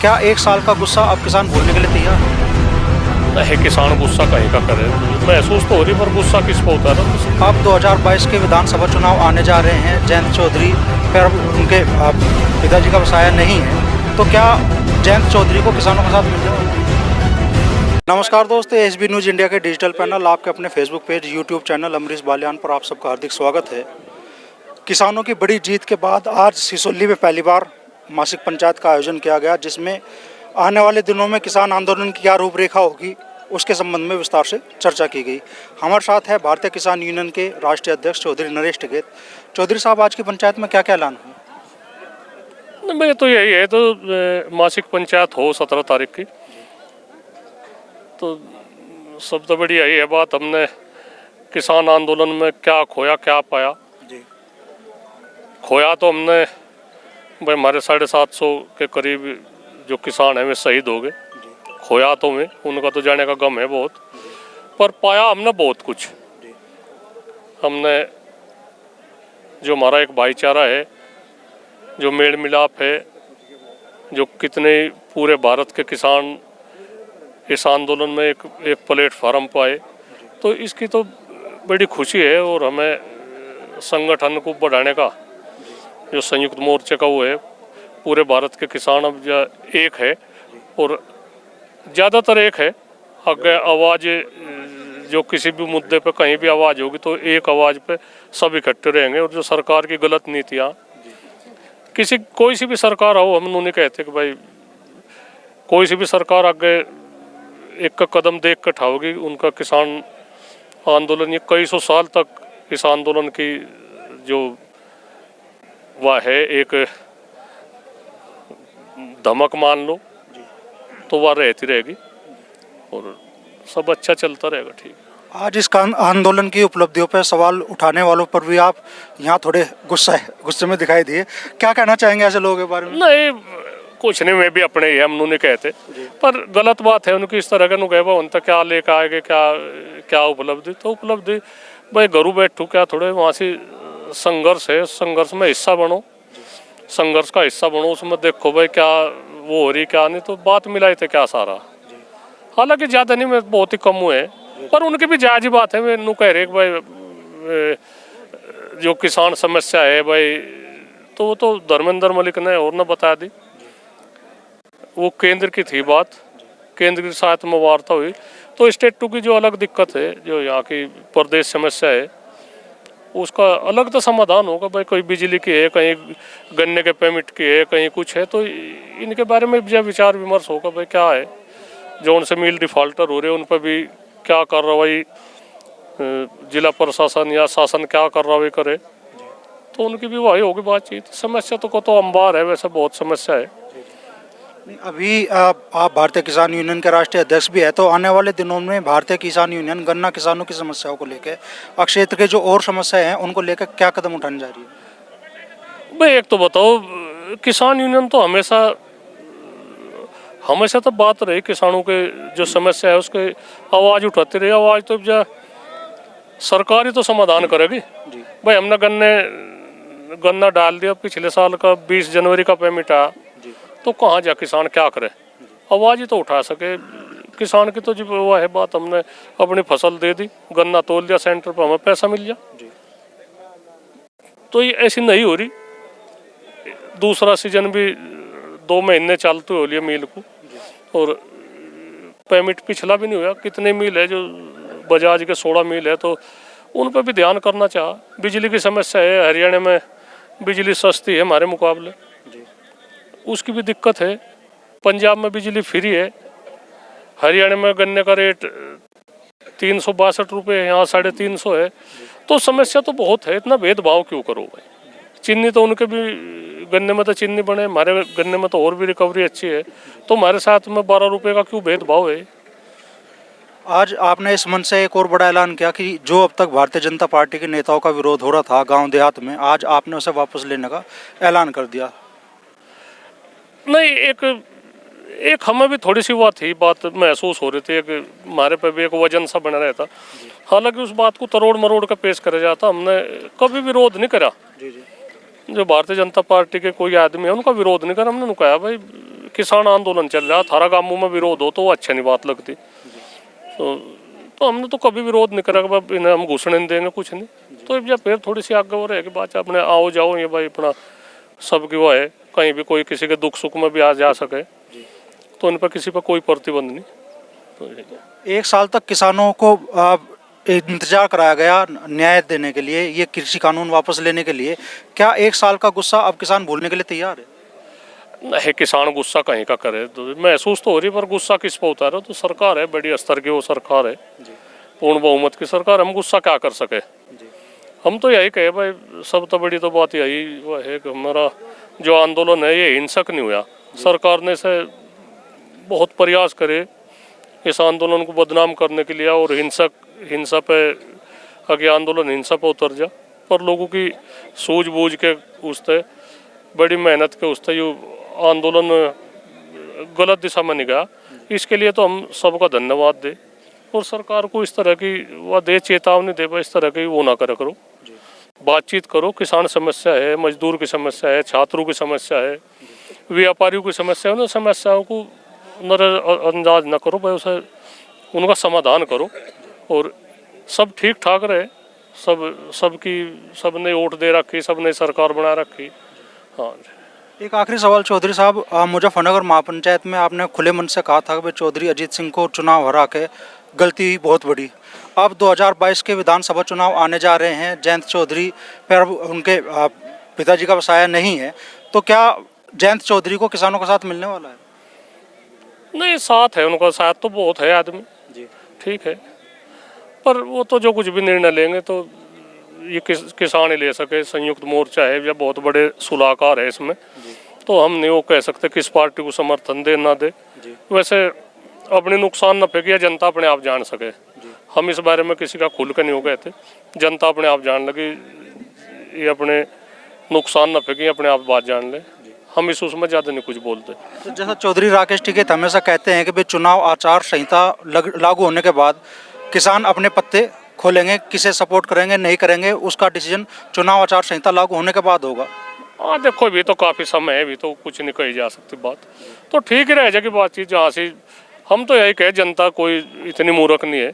क्या 1 साल का गुस्सा अब किसान भूलने के लिए तैयार है? नहीं, किसान गुस्सा कहीं का करे, महसूस तो हो रही, पर गुस्सा किस पे होता है ना। अब 2022 के विधानसभा चुनाव आने जा रहे हैं। जयंत चौधरी पर उनके पिताजी का साया नहीं है, तो क्या जयंत चौधरी को किसानों के साथ मिल जाएगा? नमस्कार दोस्तों, एसबी न्यूज़ इंडिया के डिजिटल पैनल, आपके अपने Facebook page, YouTube channel Amrish Baliyan पर आप सबका हार्दिक स्वागत है। किसानों की बड़ी जीत के बाद आज सिसोली में पहली बार मासिक पंचायत का आयोजन किया गया, जिसमें आने वाले दिनों में किसान आंदोलन की क्या रूपरेखा होगी उसके संबंध में विस्तार से चर्चा की गई। हमारे साथ है भारतीय किसान यूनियन के राष्ट्रीय अध्यक्ष चौधरी नरेश टिकैत। चौधरी साहब, आज की पंचायत में क्या क्या ऐलान हुआ? मैं तो यही है, तो मासिक पंचायत हो 17 तारीख की, तो सब तो बड़ी यही है बात। हमने किसान आंदोलन में क्या खोया क्या पाया। जी। खोया तो हमने भाई हमारे 750 के करीब जो किसान हैं वे शहीद हो गए। खोया तो में उनका तो जाने का गम है बहुत, पर पाया हमने बहुत कुछ। हमने जो हमारा एक भाईचारा है, जो मेल मिलाप है, जो कितने पूरे भारत के किसान इस आंदोलन में एक प्लेटफार्म पाए, तो इसकी तो बड़ी खुशी है। और हमें संगठन को बढ़ाने का जो संयुक्त मोर्चे का वो है, पूरे भारत के किसान अब एक है और ज़्यादातर एक है। अगर आवाज़ जो किसी भी मुद्दे पे कहीं भी आवाज़ होगी तो एक आवाज़ पे सब इकट्ठे रहेंगे। और जो सरकार की गलत नीतियाँ, कोई सी भी सरकार हो, हम उन्हें कहते कि भाई कोई सी भी सरकार आगे एक का कदम देख कर उठाओगी। उनका किसान आंदोलन ये कई सौ साल तक इस आंदोलन की जो वह है एक धमक मान लो, तो वह रहती रहेगी और सब अच्छा चलता रहेगा। ठीक। आज इस आंदोलन की उपलब्धियों पर सवाल उठाने वालों पर भी आप यहाँ थोड़े गुस्से में दिखाई दिए। क्या कहना चाहेंगे ऐसे लोगों के बारे में? नहीं, कुछ नहीं, मैं भी अपने ही हम नहीं कहते, पर गलत बात है उनकी इस तरह का नुकैबा उनका क्या लेकर आएंगे, क्या उपलब्धि। तो उपलब्धि भाई घरों बैठो क्या, थोड़े वहाँ से संघर्ष है, संघर्ष में हिस्सा बनो, संघर्ष का हिस्सा बनो, उसमें देखो भाई क्या वो हो रही क्या नहीं। तो बात मिलाई थे क्या सारा, हालांकि ज़्यादा नहीं, मैं बहुत ही कम हुए, पर उनकी भी जायज बात है। मैं नू कह रहे भाई जो किसान समस्या है भाई, तो वो तो धर्मेंद्र मलिक ने और न बता दी, वो केंद्र की थी बात, केंद्र की साथ में वार्ता हुई। तो स्टेट 2 की जो अलग दिक्कत है, जो यहाँ की प्रदेश समस्या है, उसका अलग तो समाधान होगा भाई। कोई बिजली की है, कहीं गन्ने के पेमेंट की है, कहीं कुछ है, तो इनके बारे में भी विचार विमर्श होगा भाई क्या है। जो उनसे मिल डिफॉल्टर हो रहे हैं उन पर भी क्या कार्रवाई जिला प्रशासन या शासन क्या कार्रवाई करे, तो उनकी भी वही होगी बातचीत। समस्या तो अंबार है, वैसे बहुत समस्या है। अभी आप भारतीय किसान यूनियन के राष्ट्रीय अध्यक्ष भी है, तो आने वाले दिनों में भारतीय किसान यूनियन गन्ना किसानों की समस्याओं को लेकर और क्षेत्र के जो और समस्याएं हैं उनको लेकर क्या कदम उठाने जा रही है? भाई एक तो बताओ, किसान यूनियन तो हमेशा तो बात रही किसानों के जो समस्या है उसके आवाज़ उठाती रही। आवाज़ तो सरकार ही तो समाधान करेगी भाई। हमने गन्ना डाल दिया, पिछले साल का 20 जनवरी का पेमेंट आया, तो कहाँ जा किसान क्या करे, आवाज़ ही तो उठा सके किसान की। तो जी वो है बात, हमने अपनी फसल दे दी, गन्ना तोल दिया सेंटर पर, हमें पैसा मिल गया। तो ये ऐसी नहीं हो रही। दूसरा सीजन भी 2 महीने चलते हो लिए मिल को, और पेमेंट पिछला भी नहीं हुआ। कितने मिल है जो बजाज के 16 मिल है, तो उन पर भी ध्यान करना चाह। बिजली की समस्या है, हरियाणा में बिजली सस्ती है हमारे मुकाबले, उसकी भी दिक्कत है। पंजाब में बिजली फ्री है, हरियाणा में गन्ने का रेट 362 रुपये है, यहाँ 350 है। तो समस्या तो बहुत है, इतना भेदभाव क्यों करो भाई। चीनी तो उनके भी गन्ने में तो चीनी बने, हमारे गन्ने में तो और भी रिकवरी अच्छी है, तो हमारे साथ में 12 रुपये का क्यों भेदभाव है। आज आपने इस मंच से एक और बड़ा ऐलान किया कि जो अब तक भारतीय जनता पार्टी के नेताओं का विरोध हो रहा था गांव देहात में, आज आपने उसे वापस लेने का ऐलान कर दिया। नहीं, एक हमें भी थोड़ी सी बात महसूस हो रही थी, एक हमारे पे भी एक वजन सा बना रहता। हालांकि उस बात को तरोड़ मरोड़ का पेश करा जाता, हमने कभी विरोध नहीं करा। जो भारतीय जनता पार्टी के कोई आदमी है उनका विरोध नहीं करा। हमने कहा भाई किसान आंदोलन चल रहा है, थारा गांवों में विरोध हो तो वो अच्छा नहीं बात लगती। तो हमने तो कभी विरोध नहीं करा कि भाई इन्हें हम घुसने नहीं देंगे, कुछ नहीं। तो जब फिर थोड़ी सी आगे हो रहे कि बात अपने आओ जाओ, ये भाई अपना सबकी वो है, कहीं भी कोई किसी के दुख सुख में भी आ जा सके, तो इन पर किसी पर कोई प्रतिबंध नहीं। तो एक साल तक किसानों को इंतजार कराया गया न्याय देने के लिए, ये कृषि कानून वापस लेने के लिए। क्या एक साल का गुस्सा अब किसान भूलने के लिए तैयार है? नहीं, किसान गुस्सा कहीं का करे तो महसूस तो हो रही, पर गुस्सा किस पर उतारे? तो सरकार है, बड़ी स्तर की वो सरकार है, पूर्ण बहुमत की सरकार, हम गुस्सा क्या कर सके? हम तो यही कहे भाई, सब तो बड़ी तो बात यही वो है कि हमारा जो आंदोलन है ये हिंसक नहीं हुआ। सरकार ने से बहुत प्रयास करे इस आंदोलन को बदनाम करने के लिए और हिंसा पे आगे आंदोलन हिंसा पे उतर जा, पर लोगों की सूझबूझ के उससे बड़ी मेहनत के उससे ये आंदोलन गलत दिशा में नहीं गया। इसके लिए तो हम सबका धन्यवाद दे और सरकार को इस तरह की वह दे, चेतावनी दे, इस तरह की वो ना करे करो, बातचीत करो। किसान समस्या है, मजदूर की समस्या है, छात्रों की समस्या है, व्यापारियों की समस्या है, उन समस्याओं को नजरअंदाज न करो भाई, उसे उनका समाधान करो और सब ठीक ठाक रहे। सबने वोट दे रखी, सबने सरकार बना रखी। हाँ, एक आखिरी सवाल चौधरी साहब, मुजफ्फरनगर महापंचायत में आपने खुले मन से कहा था कि चौधरी अजीत सिंह को चुनाव हरा के गलती हुई बहुत बड़ी। अब 2022 के विधानसभा चुनाव आने जा रहे हैं, जयंत चौधरी पर उनके पिताजी का बसाया नहीं है, तो क्या जयंत चौधरी को किसानों का साथ मिलने वाला है? नहीं, साथ है उनका, साथ तो बहुत है आदमी जी, ठीक है, पर वो तो जो कुछ भी निर्णय लेंगे तो ये किसान ही ले सके। संयुक्त मोर्चा है या बहुत बड़े सलाहकार है इसमें, तो हम नहीं वो कह सकते किस पार्टी को समर्थन दे ना दे। वैसे अपने नुकसान न फेंकिए, जनता अपने आप जान सके। हम इस बारे में किसी का खुल कर नहीं हो गए थे, जनता अपने आप जान लगी, ये अपने नुकसान न फेंकिए, अपने आप बात जान ले। हम इस उसमें ज़्यादा नहीं कुछ बोलते। तो जैसा चौधरी राकेश टिकैत हमेशा कहते हैं कि भाई चुनाव आचार संहिता लागू होने के बाद किसान अपने पत्ते खोलेंगे, किसे सपोर्ट करेंगे नहीं करेंगे उसका डिसीजन चुनाव आचार संहिता लागू होने के बाद होगा। हाँ देखो, अभी तो काफ़ी समय है, अभी तो कुछ नहीं कही जा सकती बात, तो ठीक ही रह जाएगी बातचीत जहाँ से। हम तो यही कहे, जनता कोई इतनी मूर्ख नहीं है,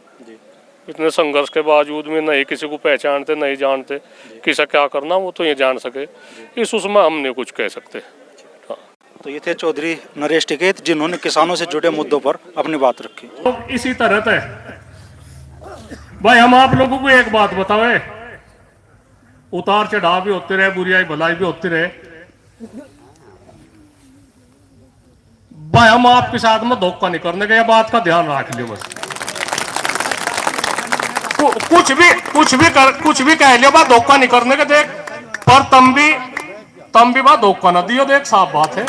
इतने संघर्ष के बावजूद में नहीं किसी को पहचानते, नहीं जानते किसे क्या करना, वो तो ये जान सके, इस उसमें हम नहीं कुछ कह सकते। तो ये थे चौधरी नरेश टिकैत, जिन्होंने किसानों से जुड़े मुद्दों पर अपनी बात रखी। तो इसी तरह से भाई हम आप लोगों को एक बात बताओ, उतार चढ़ाव भी होते रहे, बुराई भलाई भी होती रहे, भाई हम आपके साथ में धोखा नहीं करने का, यह बात का ध्यान रख लियो बस। कुछ भी कह लियो, बात धोखा नहीं करने का देख, पर तम भी बात धोखा ना दियो, देख साफ बात है।